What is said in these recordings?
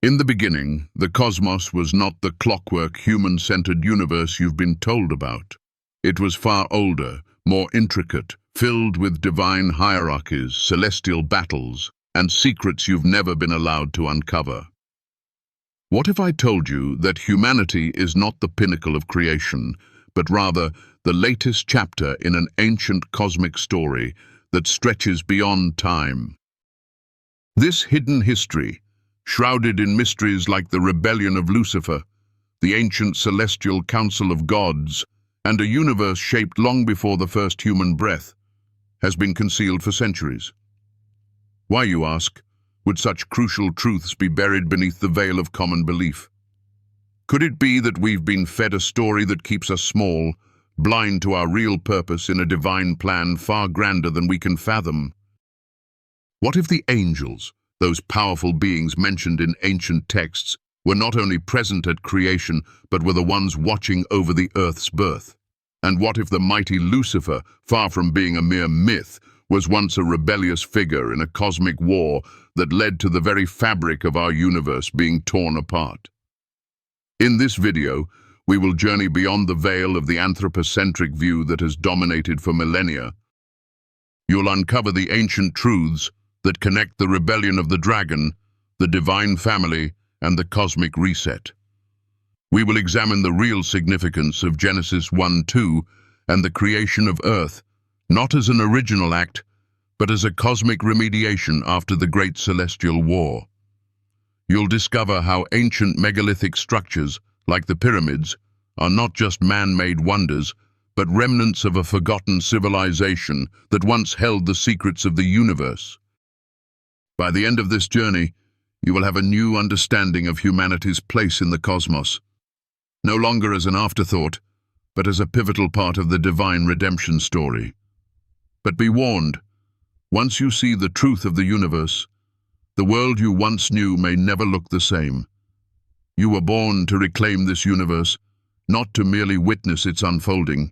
In the beginning, the cosmos was not the clockwork, human-centered universe you've been told about. It was far older, more intricate, filled with divine hierarchies, celestial battles, and secrets you've never been allowed to uncover. What if I told you that humanity is not the pinnacle of creation, but rather the latest chapter in an ancient cosmic story that stretches beyond time? This hidden history, shrouded in mysteries like the rebellion of Lucifer, the ancient celestial council of gods, and a universe shaped long before the first human breath, has been concealed for centuries. Why, you ask, would such crucial truths be buried beneath the veil of common belief? Could it be that we've been fed a story that keeps us small, blind to our real purpose in a divine plan far grander than we can fathom? What if the angels, those powerful beings mentioned in ancient texts, were not only present at creation, but were the ones watching over the earth's birth? And what if the mighty Lucifer, far from being a mere myth, was once a rebellious figure in a cosmic war that led to the very fabric of our universe being torn apart? In this video, we will journey beyond the veil of the anthropocentric view that has dominated for millennia. You'll uncover the ancient truths that connect the rebellion of the dragon, the divine family, and the cosmic reset. We will examine the real significance of Genesis 1:2 and the creation of Earth, not as an original act, but as a cosmic remediation after the Great Celestial War. You'll discover how ancient megalithic structures, like the pyramids, are not just man-made wonders, but remnants of a forgotten civilization that once held the secrets of the universe. By the end of this journey, you will have a new understanding of humanity's place in the cosmos, no longer as an afterthought, but as a pivotal part of the divine redemption story. But be warned, once you see the truth of the universe, the world you once knew may never look the same. You were born to reclaim this universe, not to merely witness its unfolding.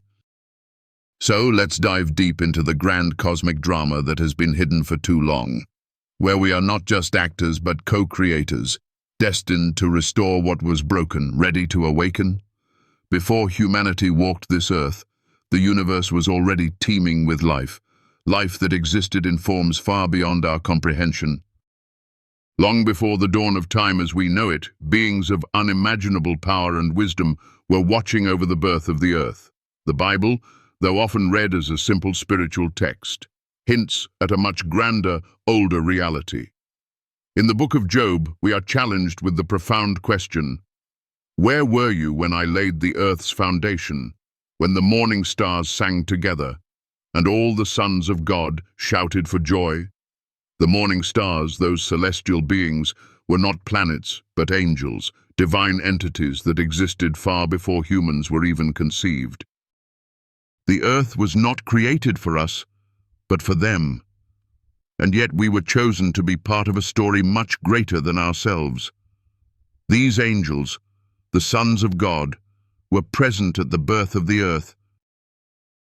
So let's dive deep into the grand cosmic drama that has been hidden for too long, where we are not just actors but co-creators, destined to restore what was broken, ready to awaken. Before humanity walked this earth, the universe was already teeming with life, life that existed in forms far beyond our comprehension. Long before the dawn of time as we know it, beings of unimaginable power and wisdom were watching over the birth of the earth. The Bible, though often read as a simple spiritual text, hints at a much grander, older reality. In the book of Job, we are challenged with the profound question, "Where were you when I laid the earth's foundation, when the morning stars sang together, and all the sons of God shouted for joy?" The morning stars, those celestial beings, were not planets, but angels, divine entities that existed far before humans were even conceived. The earth was not created for us, but for them. And yet we were chosen to be part of a story much greater than ourselves. These angels, the sons of God, were present at the birth of the earth.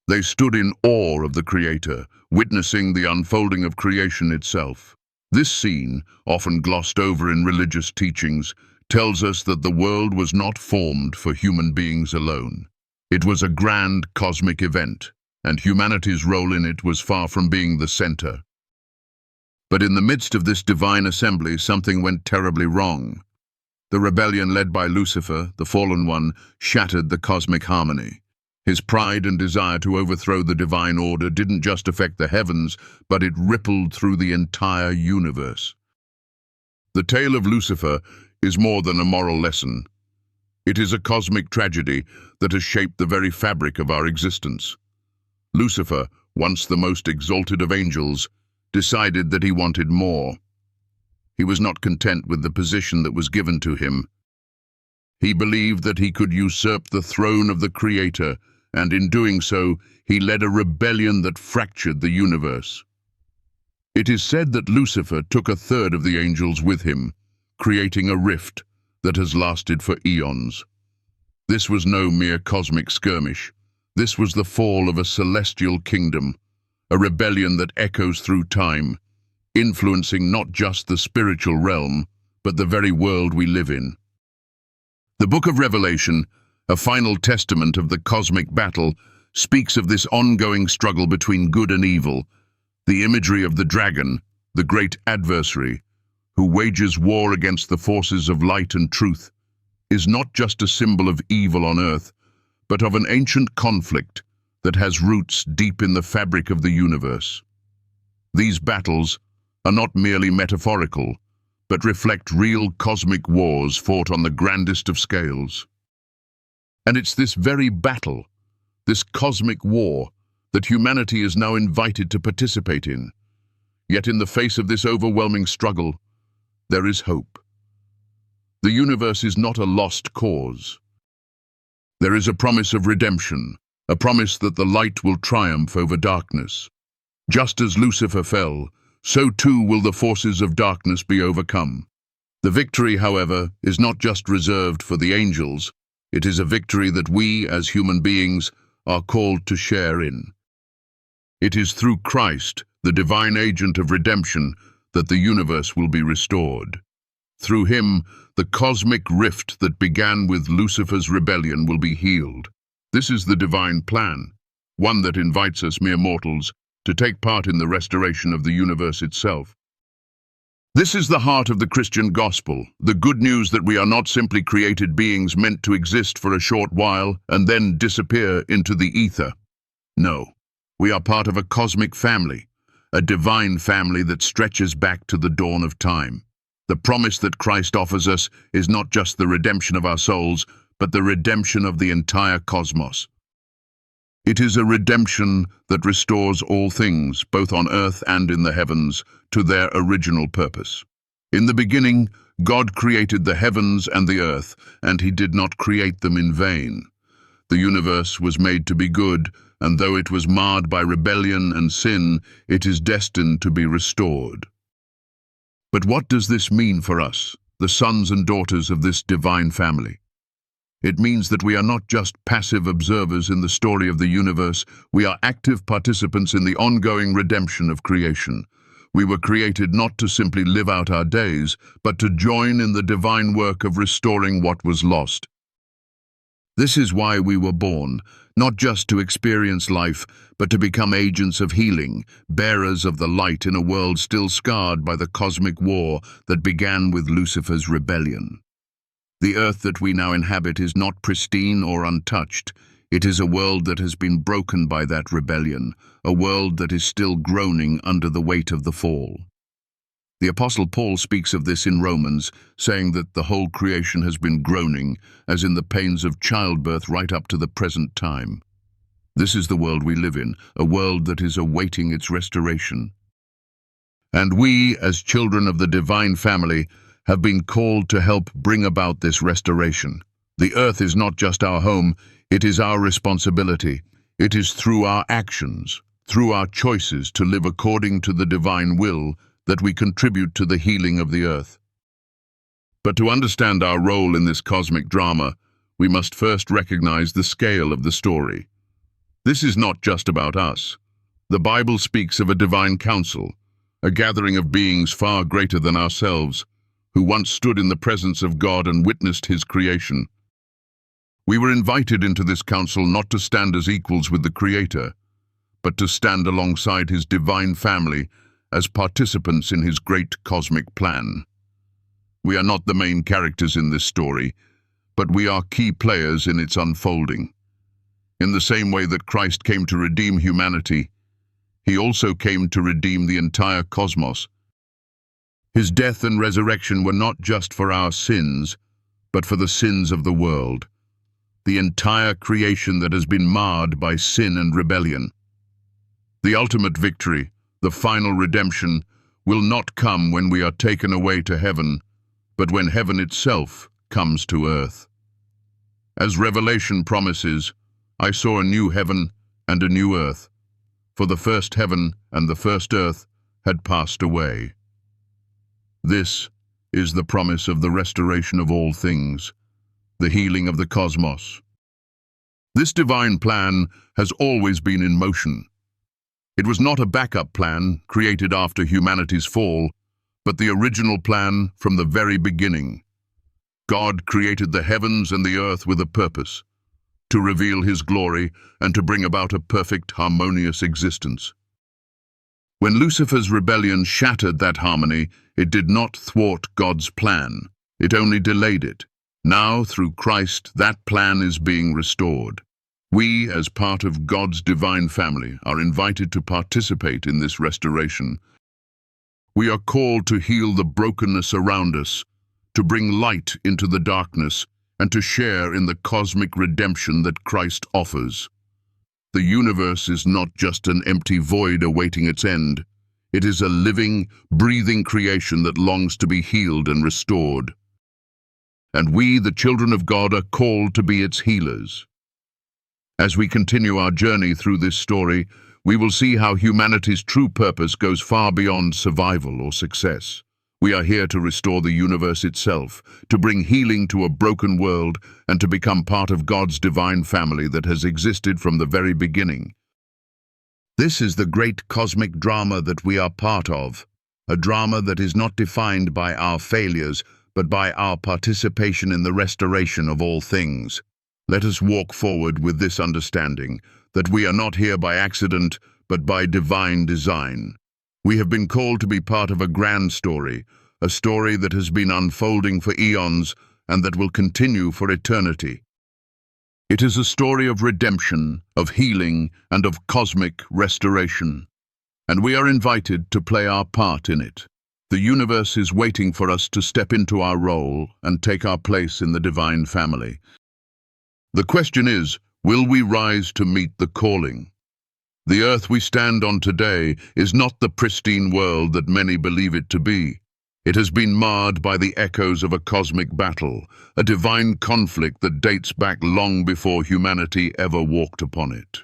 They stood in awe of the Creator, witnessing the unfolding of creation itself. This scene, often glossed over in religious teachings, tells us that the world was not formed for human beings alone. It was a grand cosmic event, and humanity's role in it was far from being the center. But in the midst of this divine assembly, something went terribly wrong. The rebellion led by Lucifer, the fallen one, shattered the cosmic harmony. His pride and desire to overthrow the divine order didn't just affect the heavens, but it rippled through the entire universe. The tale of Lucifer is more than a moral lesson. It is a cosmic tragedy that has shaped the very fabric of our existence. Lucifer, once the most exalted of angels, decided that he wanted more. He was not content with the position that was given to him. He believed that he could usurp the throne of the Creator, and in doing so, he led a rebellion that fractured the universe. It is said that Lucifer took a third of the angels with him, creating a rift that has lasted for eons. This was no mere cosmic skirmish. This was the fall of a celestial kingdom, a rebellion that echoes through time, influencing not just the spiritual realm, but the very world we live in. The book of Revelation, a final testament of the cosmic battle, speaks of this ongoing struggle between good and evil. The imagery of the dragon, the great adversary, who wages war against the forces of light and truth, is not just a symbol of evil on earth, but of an ancient conflict that has roots deep in the fabric of the universe. These battles are not merely metaphorical, but reflect real cosmic wars fought on the grandest of scales. And it's this very battle, this cosmic war, that humanity is now invited to participate in. Yet in the face of this overwhelming struggle, there is hope. The universe is not a lost cause. There is a promise of redemption, a promise that the light will triumph over darkness. Just as Lucifer fell, so too will the forces of darkness be overcome. The victory, however, is not just reserved for the angels. It is a victory that we, as human beings, are called to share in. It is through Christ, the divine agent of redemption, that the universe will be restored. Through him, the cosmic rift that began with Lucifer's rebellion will be healed. This is the divine plan, one that invites us mere mortals to take part in the restoration of the universe itself. This is the heart of the Christian gospel, the good news that we are not simply created beings meant to exist for a short while and then disappear into the ether. No, we are part of a cosmic family, a divine family that stretches back to the dawn of time. The promise that Christ offers us is not just the redemption of our souls, but the redemption of the entire cosmos. It is a redemption that restores all things, both on earth and in the heavens, to their original purpose. In the beginning, God created the heavens and the earth, and he did not create them in vain. The universe was made to be good, and though it was marred by rebellion and sin, it is destined to be restored. But what does this mean for us, the sons and daughters of this divine family? It means that we are not just passive observers in the story of the universe, we are active participants in the ongoing redemption of creation. We were created not to simply live out our days, but to join in the divine work of restoring what was lost. This is why we were born, not just to experience life, but to become agents of healing, bearers of the light in a world still scarred by the cosmic war that began with Lucifer's rebellion. The earth that we now inhabit is not pristine or untouched. It is a world that has been broken by that rebellion, a world that is still groaning under the weight of the fall. The Apostle Paul speaks of this in Romans, saying that the whole creation has been groaning, as in the pains of childbirth right up to the present time. This is the world we live in, a world that is awaiting its restoration. And we, as children of the divine family, have been called to help bring about this restoration. The earth is not just our home, it is our responsibility. It is through our actions, through our choices to live according to the divine will, that we contribute to the healing of the earth. But to understand our role in this cosmic drama, we must first recognize the scale of the story. This is not just about us. The Bible speaks of a divine council, a gathering of beings far greater than ourselves, who once stood in the presence of God and witnessed his creation. We were invited into this council not to stand as equals with the Creator, but to stand alongside his divine family as participants in his great cosmic plan. We are not the main characters in this story, but we are key players in its unfolding. In the same way that Christ came to redeem humanity, he also came to redeem the entire cosmos. His death and resurrection were not just for our sins, but for the sins of the world, the entire creation that has been marred by sin and rebellion. The ultimate victory, the final redemption, will not come when we are taken away to heaven, but when heaven itself comes to earth. As Revelation promises, I saw a new heaven and a new earth, for the first heaven and the first earth had passed away. This is the promise of the restoration of all things, the healing of the cosmos. This divine plan has always been in motion. It was not a backup plan created after humanity's fall, but the original plan from the very beginning. God created the heavens and the earth with a purpose, to reveal his glory and to bring about a perfect, harmonious existence. When Lucifer's rebellion shattered that harmony, it did not thwart God's plan. It only delayed it. Now, through Christ, that plan is being restored. We, as part of God's divine family, are invited to participate in this restoration. We are called to heal the brokenness around us, to bring light into the darkness, and to share in the cosmic redemption that Christ offers. The universe is not just an empty void awaiting its end. It is a living, breathing creation that longs to be healed and restored. And we, the children of God, are called to be its healers. As we continue our journey through this story, we will see how humanity's true purpose goes far beyond survival or success. We are here to restore the universe itself, to bring healing to a broken world, and to become part of God's divine family that has existed from the very beginning. This is the great cosmic drama that we are part of, a drama that is not defined by our failures, but by our participation in the restoration of all things. Let us walk forward with this understanding, that we are not here by accident, but by divine design. We have been called to be part of a grand story, a story that has been unfolding for eons and that will continue for eternity. It is a story of redemption, of healing, and of cosmic restoration. And we are invited to play our part in it. The universe is waiting for us to step into our role and take our place in the divine family. The question is, will we rise to meet the calling? The earth we stand on today is not the pristine world that many believe it to be. It has been marred by the echoes of a cosmic battle, a divine conflict that dates back long before humanity ever walked upon it.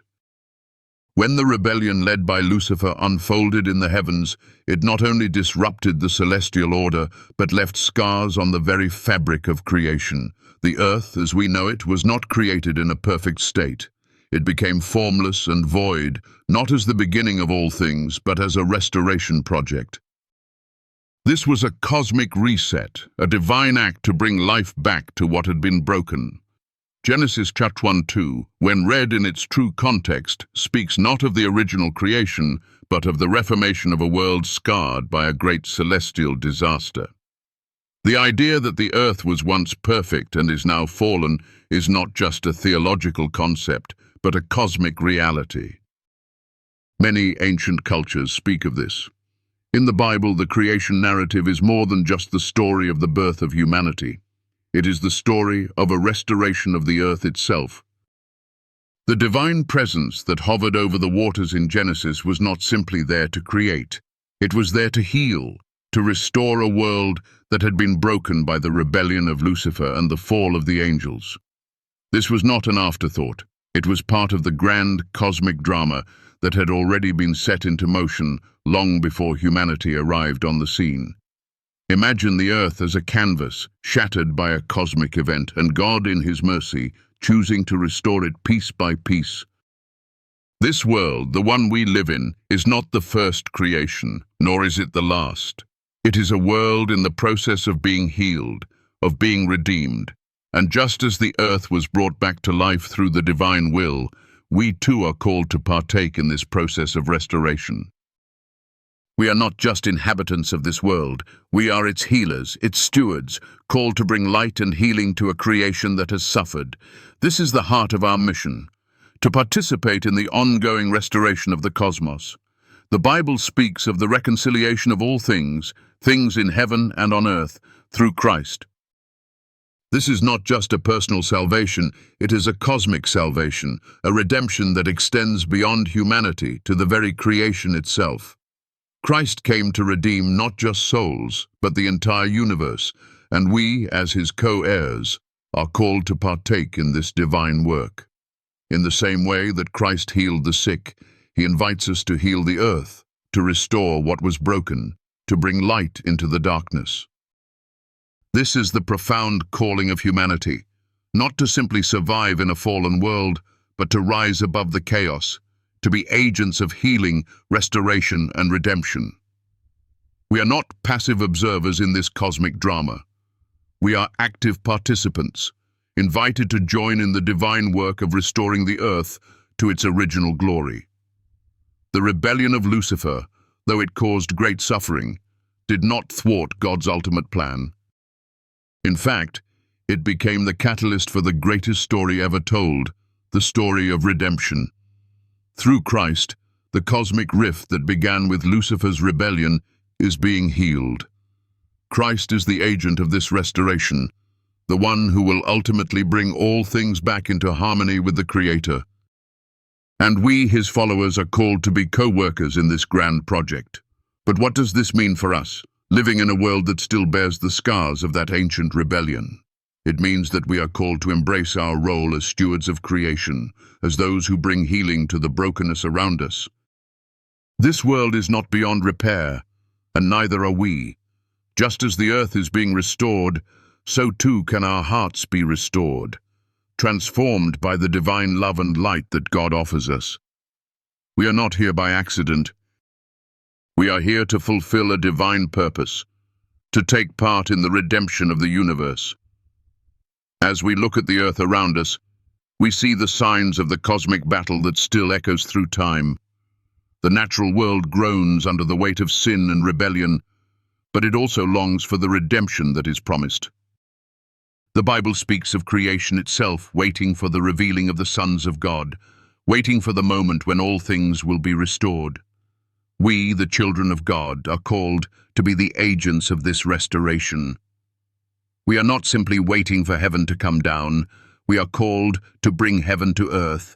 When the rebellion led by Lucifer unfolded in the heavens, it not only disrupted the celestial order, but left scars on the very fabric of creation. The earth, as we know it, was not created in a perfect state. It became formless and void, not as the beginning of all things, but as a restoration project. This was a cosmic reset, a divine act to bring life back to what had been broken. Genesis chapter 1:2, when read in its true context, speaks not of the original creation, but of the reformation of a world scarred by a great celestial disaster. The idea that the earth was once perfect and is now fallen is not just a theological concept, but a cosmic reality. Many ancient cultures speak of this. In the Bible, the creation narrative is more than just the story of the birth of humanity. It is the story of a restoration of the earth itself. The divine presence that hovered over the waters in Genesis was not simply there to create. It was there to heal, to restore a world that had been broken by the rebellion of Lucifer and the fall of the angels. This was not an afterthought. It was part of the grand cosmic drama that had already been set into motion long before humanity arrived on the scene. Imagine the earth as a canvas, shattered by a cosmic event, and God, in his mercy, choosing to restore it piece by piece. This world, the one we live in, is not the first creation, nor is it the last. It is a world in the process of being healed, of being redeemed. And just as the earth was brought back to life through the divine will, we too are called to partake in this process of restoration. We are not just inhabitants of this world, we are its healers, its stewards, called to bring light and healing to a creation that has suffered. This is the heart of our mission, to participate in the ongoing restoration of the cosmos. The Bible speaks of the reconciliation of all things, things in heaven and on earth, through Christ. This is not just a personal salvation, it is a cosmic salvation, a redemption that extends beyond humanity to the very creation itself. Christ came to redeem not just souls, but the entire universe, and we, as his co-heirs, are called to partake in this divine work. In the same way that Christ healed the sick, he invites us to heal the earth, to restore what was broken, to bring light into the darkness. This is the profound calling of humanity, not to simply survive in a fallen world, but to rise above the chaos, to be agents of healing, restoration, and redemption. We are not passive observers in this cosmic drama. We are active participants, invited to join in the divine work of restoring the earth to its original glory. The rebellion of Lucifer, though it caused great suffering, did not thwart God's ultimate plan. In fact, it became the catalyst for the greatest story ever told, the story of redemption. Through Christ, the cosmic rift that began with Lucifer's rebellion is being healed. Christ is the agent of this restoration, the one who will ultimately bring all things back into harmony with the Creator. And we, his followers, are called to be co-workers in this grand project. But what does this mean for us, living in a world that still bears the scars of that ancient rebellion? It means that we are called to embrace our role as stewards of creation, as those who bring healing to the brokenness around us. This world is not beyond repair, and neither are we. Just as the earth is being restored, so too can our hearts be restored, transformed by the divine love and light that God offers us. We are not here by accident. We are here to fulfill a divine purpose, to take part in the redemption of the universe. As we look at the earth around us, we see the signs of the cosmic battle that still echoes through time. The natural world groans under the weight of sin and rebellion, but it also longs for the redemption that is promised. The Bible speaks of creation itself waiting for the revealing of the sons of God, waiting for the moment when all things will be restored. We, the children of God, are called to be the agents of this restoration. We are not simply waiting for heaven to come down. We are called to bring heaven to earth,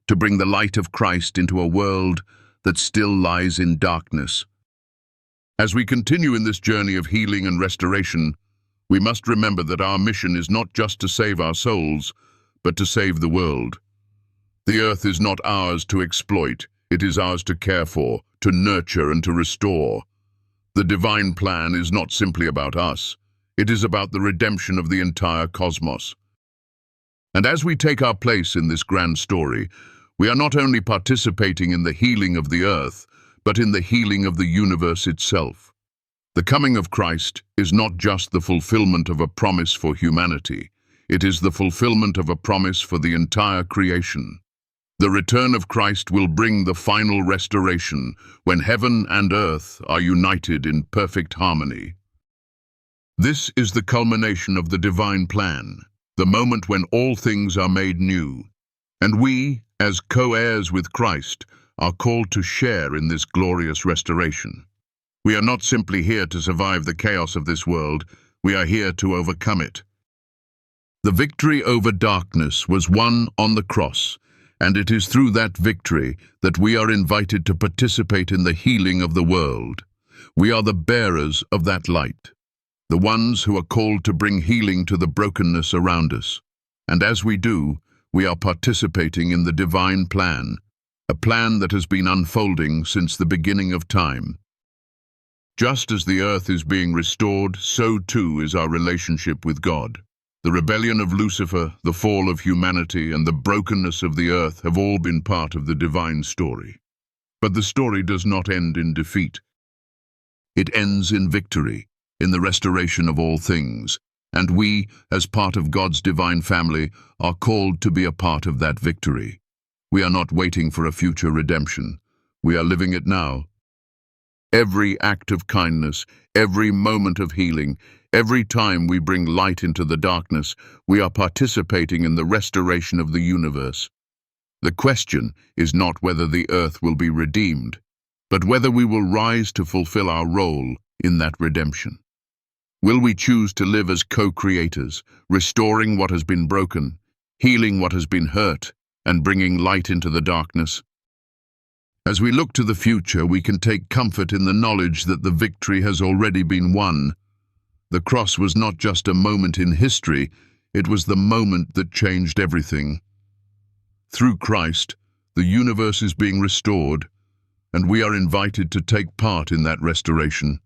to bring the light of Christ into a world that still lies in darkness. As we continue in this journey of healing and restoration, we must remember that our mission is not just to save our souls, but to save the world. The earth is not ours to exploit, it is ours to care for, to nurture and to restore. The divine plan is not simply about us, it is about the redemption of the entire cosmos. And as we take our place in this grand story, we are not only participating in the healing of the earth, but in the healing of the universe itself. The coming of Christ is not just the fulfillment of a promise for humanity, it is the fulfillment of a promise for the entire creation. The return of Christ will bring the final restoration, when heaven and earth are united in perfect harmony. This is the culmination of the divine plan, the moment when all things are made new. And we, as co-heirs with Christ, are called to share in this glorious restoration. We are not simply here to survive the chaos of this world, we are here to overcome it. The victory over darkness was won on the cross, and it is through that victory that we are invited to participate in the healing of the world. We are the bearers of that light, the ones who are called to bring healing to the brokenness around us. And as we do, we are participating in the divine plan, a plan that has been unfolding since the beginning of time. Just as the earth is being restored, so too is our relationship with God. The rebellion of Lucifer, the fall of humanity, and the brokenness of the earth have all been part of the divine story. But the story does not end in defeat. It ends in victory, in the restoration of all things, and we, as part of God's divine family, are called to be a part of that victory. We are not waiting for a future redemption. We are living it now. Every act of kindness, every moment of healing, every time we bring light into the darkness, we are participating in the restoration of the universe. The question is not whether the earth will be redeemed, but whether we will rise to fulfill our role in that redemption. Will we choose to live as co-creators, restoring what has been broken, healing what has been hurt, and bringing light into the darkness? As we look to the future, we can take comfort in the knowledge that the victory has already been won. The cross was not just a moment in history, it was the moment that changed everything. Through Christ, the universe is being restored, and we are invited to take part in that restoration.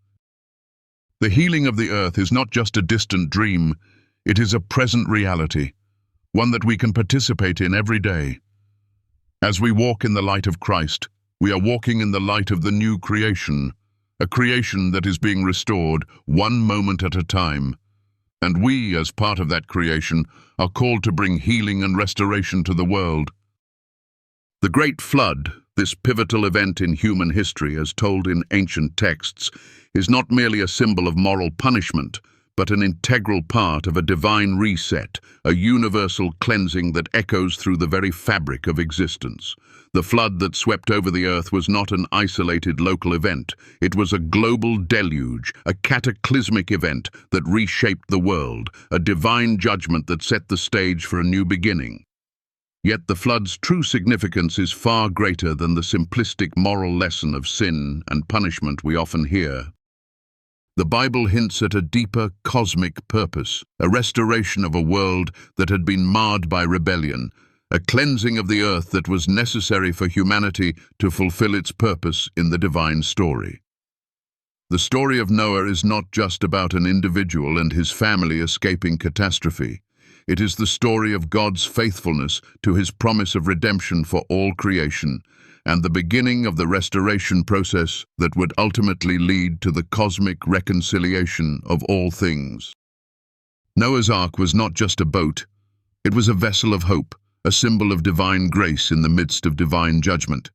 The healing of the earth is not just a distant dream, it is a present reality, one that we can participate in every day. As we walk in the light of Christ, we are walking in the light of the new creation, a creation that is being restored one moment at a time. And we, as part of that creation, are called to bring healing and restoration to the world. The Great Flood, this pivotal event in human history as told in ancient texts, is not merely a symbol of moral punishment, but an integral part of a divine reset, a universal cleansing that echoes through the very fabric of existence. The flood that swept over the earth was not an isolated local event. It was a global deluge, a cataclysmic event that reshaped the world, a divine judgment that set the stage for a new beginning. Yet the flood's true significance is far greater than the simplistic moral lesson of sin and punishment we often hear. The Bible hints at a deeper cosmic purpose, a restoration of a world that had been marred by rebellion, a cleansing of the earth that was necessary for humanity to fulfill its purpose in the divine story. The story of Noah is not just about an individual and his family escaping catastrophe. It is the story of God's faithfulness to his promise of redemption for all creation, and the beginning of the restoration process that would ultimately lead to the cosmic reconciliation of all things. Noah's Ark was not just a boat, it was a vessel of hope, a symbol of divine grace in the midst of divine judgment.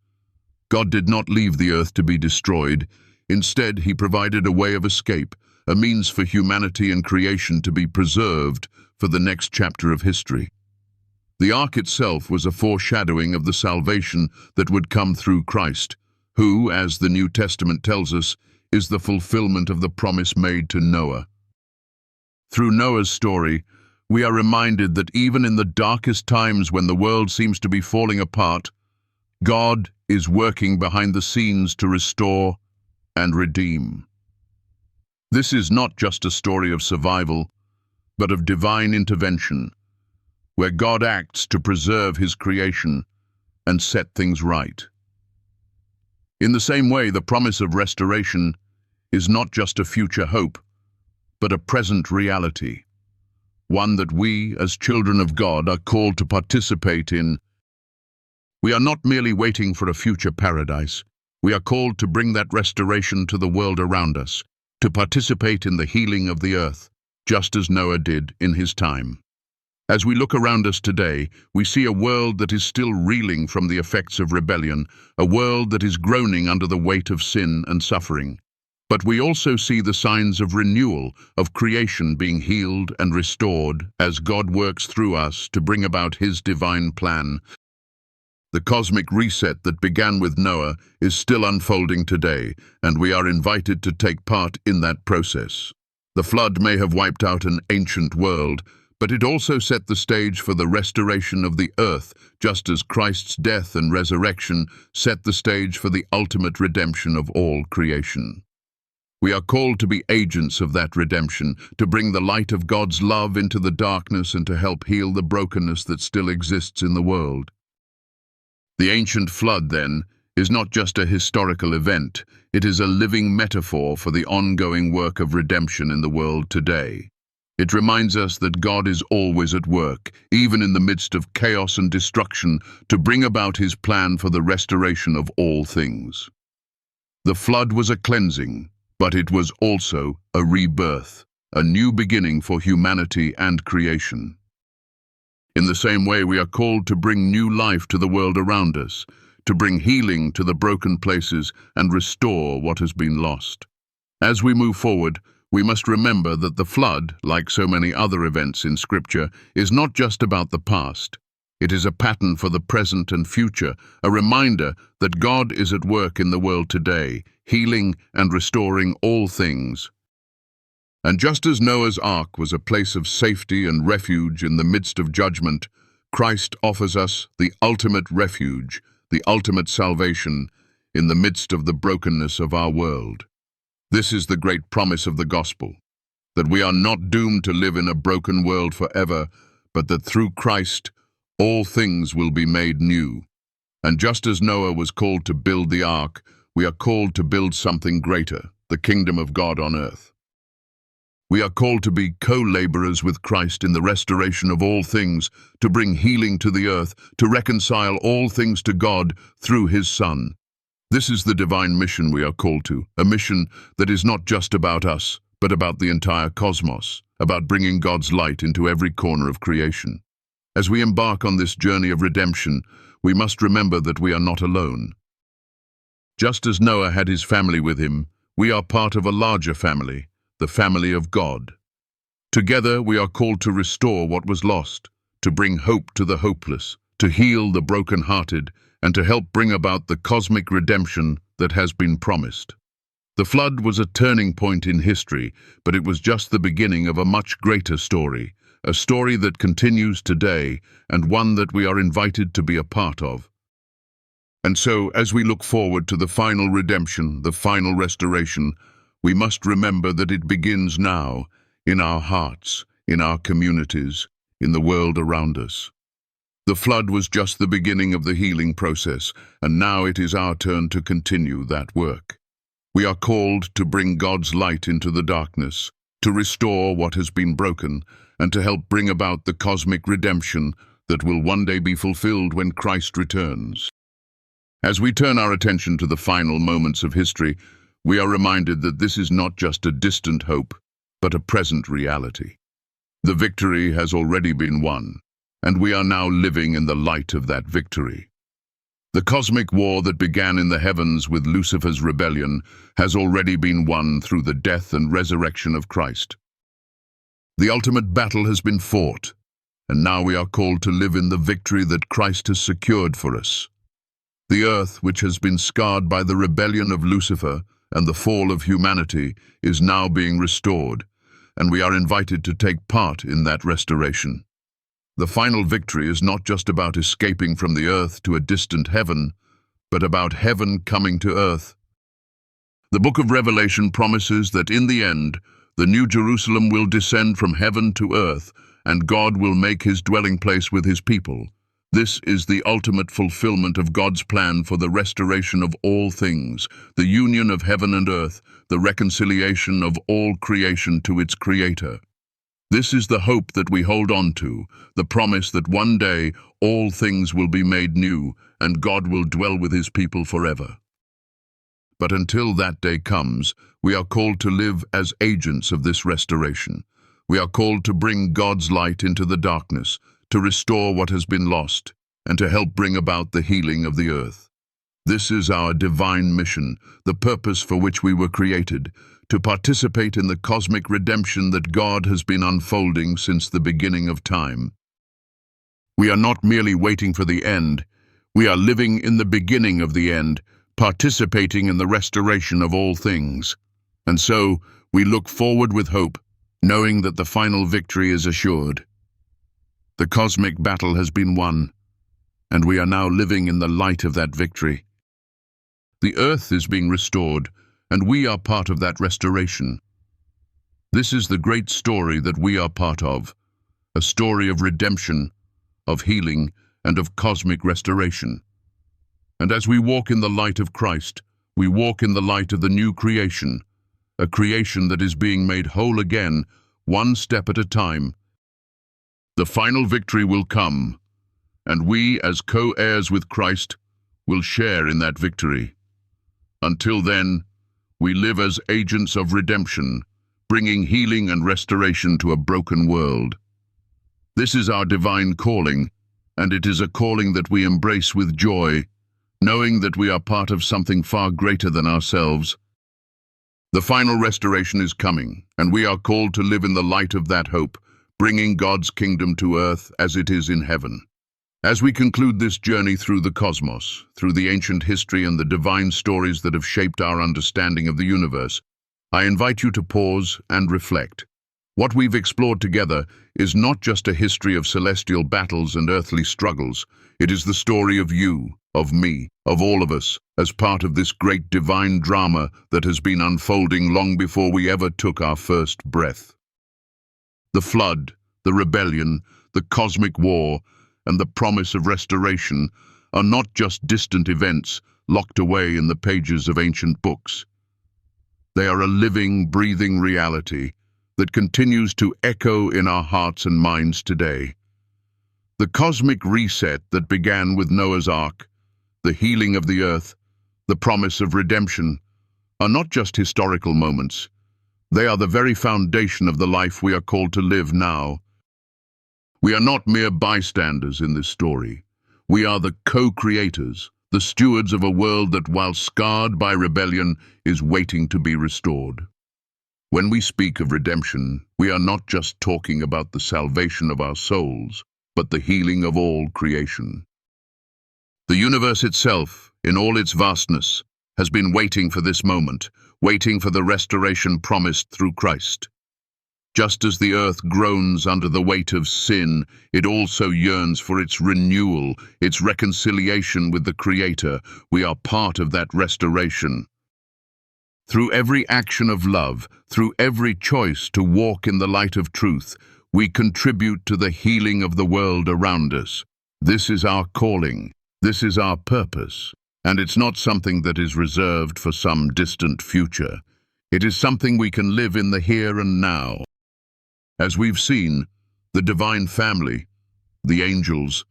God did not leave the earth to be destroyed. Instead, he provided a way of escape, a means for humanity and creation to be preserved for the next chapter of history. The ark itself was a foreshadowing of the salvation that would come through Christ, who, as the New Testament tells us, is the fulfillment of the promise made to Noah. Through Noah's story, we are reminded that even in the darkest times when the world seems to be falling apart, God is working behind the scenes to restore and redeem. This is not just a story of survival, but of divine intervention, where God acts to preserve his creation and set things right. In the same way, the promise of restoration is not just a future hope, but a present reality, one that we, as children of God, are called to participate in. We are not merely waiting for a future paradise. We are called to bring that restoration to the world around us, to participate in the healing of the earth, just as Noah did in his time. As we look around us today, we see a world that is still reeling from the effects of rebellion, a world that is groaning under the weight of sin and suffering. But we also see the signs of renewal, of creation being healed and restored as God works through us to bring about his divine plan. The cosmic reset that began with Noah is still unfolding today, and we are invited to take part in that process. The flood may have wiped out an ancient world, but it also set the stage for the restoration of the earth, just as Christ's death and resurrection set the stage for the ultimate redemption of all creation. We are called to be agents of that redemption, to bring the light of God's love into the darkness and to help heal the brokenness that still exists in the world. The ancient flood, then, is not just a historical event, it is a living metaphor for the ongoing work of redemption in the world today. It reminds us that God is always at work, even in the midst of chaos and destruction, to bring about his plan for the restoration of all things. The flood was a cleansing, but it was also a rebirth, a new beginning for humanity and creation. In the same way, we are called to bring new life to the world around us, to bring healing to the broken places and restore what has been lost. As we move forward, we must remember that the flood, like so many other events in Scripture, is not just about the past. It is a pattern for the present and future, a reminder that God is at work in the world today, healing and restoring all things. And just as Noah's Ark was a place of safety and refuge in the midst of judgment, Christ offers us the ultimate refuge, the ultimate salvation, in the midst of the brokenness of our world. This is the great promise of the gospel, that we are not doomed to live in a broken world forever, but that through Christ, all things will be made new. And just as Noah was called to build the ark, we are called to build something greater, the kingdom of God on earth. We are called to be co-laborers with Christ in the restoration of all things, to bring healing to the earth, to reconcile all things to God through his Son. This is the divine mission we are called to, a mission that is not just about us, but about the entire cosmos, about bringing God's light into every corner of creation. As we embark on this journey of redemption, we must remember that we are not alone. Just as Noah had his family with him, we are part of a larger family, the family of God. Together, we are called to restore what was lost, to bring hope to the hopeless, to heal the broken-hearted, and to help bring about the cosmic redemption that has been promised. The flood was a turning point in history, but it was just the beginning of a much greater story, a story that continues today and one that we are invited to be a part of. And so, as we look forward to the final redemption, the final restoration, we must remember that it begins now, in our hearts, in our communities, in the world around us. The flood was just the beginning of the healing process, and now it is our turn to continue that work. We are called to bring God's light into the darkness, to restore what has been broken, and to help bring about the cosmic redemption that will one day be fulfilled when Christ returns. As we turn our attention to the final moments of history, we are reminded that this is not just a distant hope, but a present reality. The victory has already been won, and we are now living in the light of that victory. The cosmic war that began in the heavens with Lucifer's rebellion has already been won through the death and resurrection of Christ. The ultimate battle has been fought, and now we are called to live in the victory that Christ has secured for us. The earth, which has been scarred by the rebellion of Lucifer and the fall of humanity, is now being restored, and we are invited to take part in that restoration. The final victory is not just about escaping from the earth to a distant heaven, but about heaven coming to earth. The book of Revelation promises that in the end, the New Jerusalem will descend from heaven to earth, and God will make his dwelling place with his people. This is the ultimate fulfillment of God's plan for the restoration of all things, the union of heaven and earth, the reconciliation of all creation to its Creator. This is the hope that we hold on to, the promise that one day all things will be made new and God will dwell with his people forever. But until that day comes, we are called to live as agents of this restoration. We are called to bring God's light into the darkness, to restore what has been lost, and to help bring about the healing of the earth. This is our divine mission, the purpose for which we were created, to participate in the cosmic redemption that God has been unfolding since the beginning of time. We are not merely waiting for the end, we are living in the beginning of the end, participating in the restoration of all things. And so, we look forward with hope, knowing that the final victory is assured. The cosmic battle has been won, and we are now living in the light of that victory. The earth is being restored, and we are part of that restoration. This is the great story that we are part of, a story of redemption, of healing, and of cosmic restoration. And as we walk in the light of Christ, we walk in the light of the new creation, a creation that is being made whole again, one step at a time. The final victory will come, and we, as co-heirs with Christ, will share in that victory. Until then, we live as agents of redemption, bringing healing and restoration to a broken world. This is our divine calling, and it is a calling that we embrace with joy, knowing that we are part of something far greater than ourselves. The final restoration is coming, and we are called to live in the light of that hope, bringing God's kingdom to earth as it is in heaven. As we conclude this journey through the cosmos, through the ancient history and the divine stories that have shaped our understanding of the universe, I invite you to pause and reflect. What we've explored together is not just a history of celestial battles and earthly struggles. It is the story of you, of me, of all of us, as part of this great divine drama that has been unfolding long before we ever took our first breath. The flood, the rebellion, the cosmic war, and the promise of restoration are not just distant events locked away in the pages of ancient books. They are a living, breathing reality that continues to echo in our hearts and minds today. The cosmic reset that began with Noah's Ark, the healing of the earth, the promise of redemption, are not just historical moments. They are the very foundation of the life we are called to live now. We are not mere bystanders in this story. We are the co-creators, the stewards of a world that, while scarred by rebellion, is waiting to be restored. When we speak of redemption, we are not just talking about the salvation of our souls, but the healing of all creation. The universe itself, in all its vastness, has been waiting for this moment, waiting for the restoration promised through Christ. Just as the earth groans under the weight of sin, it also yearns for its renewal, its reconciliation with the Creator. We are part of that restoration. Through every action of love, through every choice to walk in the light of truth, we contribute to the healing of the world around us. This is our calling. This is our purpose. And it's not something that is reserved for some distant future. It is something we can live in the here and now. As we've seen, the divine family, the angels,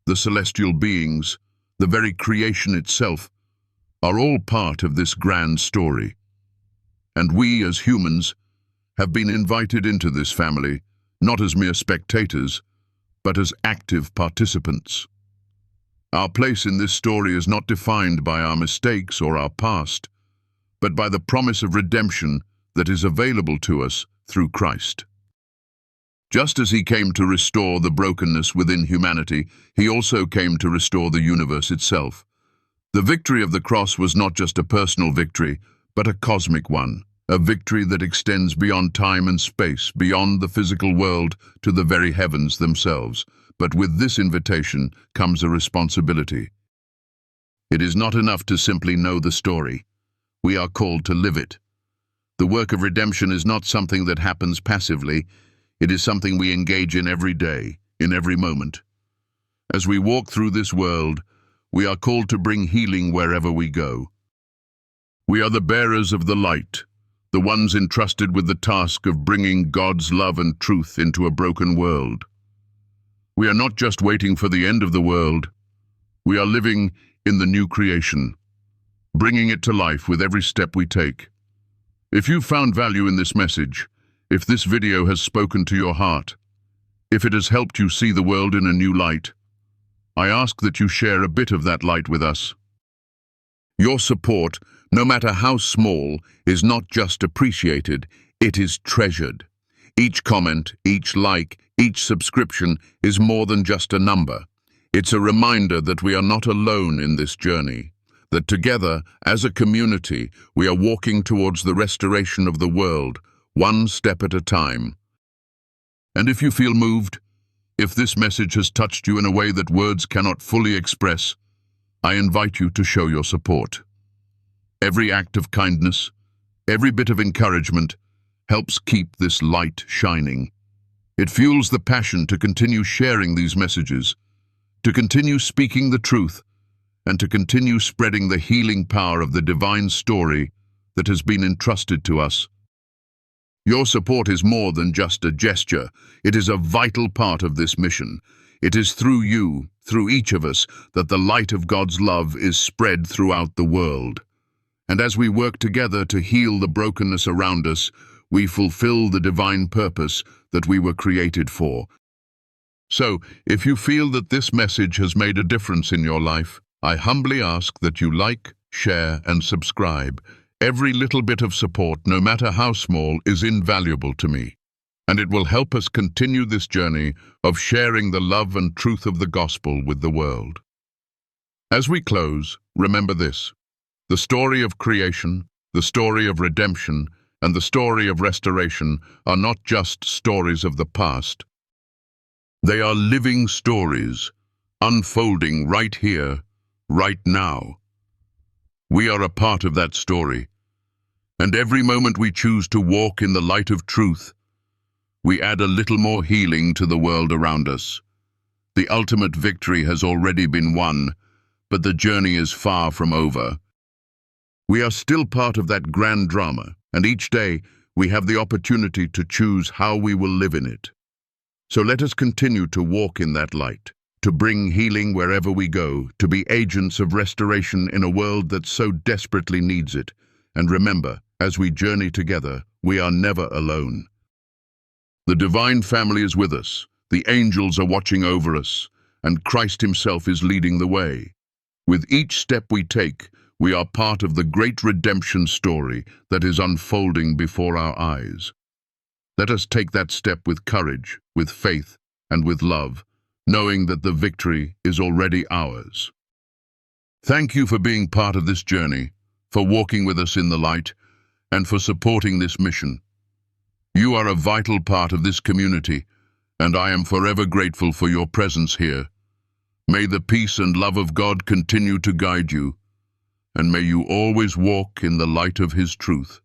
the celestial beings, the very creation itself, are all part of this grand story. And we, as humans, have been invited into this family, not as mere spectators, but as active participants. Our place in this story is not defined by our mistakes or our past, but by the promise of redemption that is available to us through Christ. Just as he came to restore the brokenness within humanity, he also came to restore the universe itself. The victory of the cross was not just a personal victory, but a cosmic one, a victory that extends beyond time and space, beyond the physical world to the very heavens themselves. But with this invitation comes a responsibility. It is not enough to simply know the story. We are called to live it. The work of redemption is not something that happens passively. It is something we engage in every day, in every moment. As we walk through this world, we are called to bring healing wherever we go. We are the bearers of the light, the ones entrusted with the task of bringing God's love and truth into a broken world. We are not just waiting for the end of the world. We are living in the new creation, bringing it to life with every step we take. If you found value in this message, if this video has spoken to your heart, if it has helped you see the world in a new light, I ask that you share a bit of that light with us. Your support, no matter how small, is not just appreciated, it is treasured. Each comment, each like, each subscription is more than just a number. It's a reminder that we are not alone in this journey, that together, as a community, we are walking towards the restoration of the world, one step at a time. And if you feel moved, if this message has touched you in a way that words cannot fully express, I invite you to show your support. Every act of kindness, every bit of encouragement, helps keep this light shining. It fuels the passion to continue sharing these messages, to continue speaking the truth, and to continue spreading the healing power of the divine story that has been entrusted to us. Your support is more than just a gesture. It is a vital part of this mission. It is through you, through each of us, that the light of God's love is spread throughout the world. And as we work together to heal the brokenness around us, we fulfill the divine purpose that we were created for. So, if you feel that this message has made a difference in your life, I humbly ask that you like, share, and subscribe. Every little bit of support, no matter how small, is invaluable to me, and it will help us continue this journey of sharing the love and truth of the gospel with the world. As we close, remember this: the story of creation, the story of redemption, and the story of restoration are not just stories of the past. They are living stories, unfolding right here, right now. We are a part of that story, and every moment we choose to walk in the light of truth, we add a little more healing to the world around us. The ultimate victory has already been won, but the journey is far from over. We are still part of that grand drama, and each day we have the opportunity to choose how we will live in it. So let us continue to walk in that light, to bring healing wherever we go, to be agents of restoration in a world that so desperately needs it. And remember, as we journey together, we are never alone. The divine family is with us, the angels are watching over us, and Christ himself is leading the way. With each step we take, we are part of the great redemption story that is unfolding before our eyes. Let us take that step with courage, with faith, and with love, knowing that the victory is already ours. Thank you for being part of this journey, for walking with us in the light, and for supporting this mission. You are a vital part of this community, and I am forever grateful for your presence here. May the peace and love of God continue to guide you, and may you always walk in the light of His truth.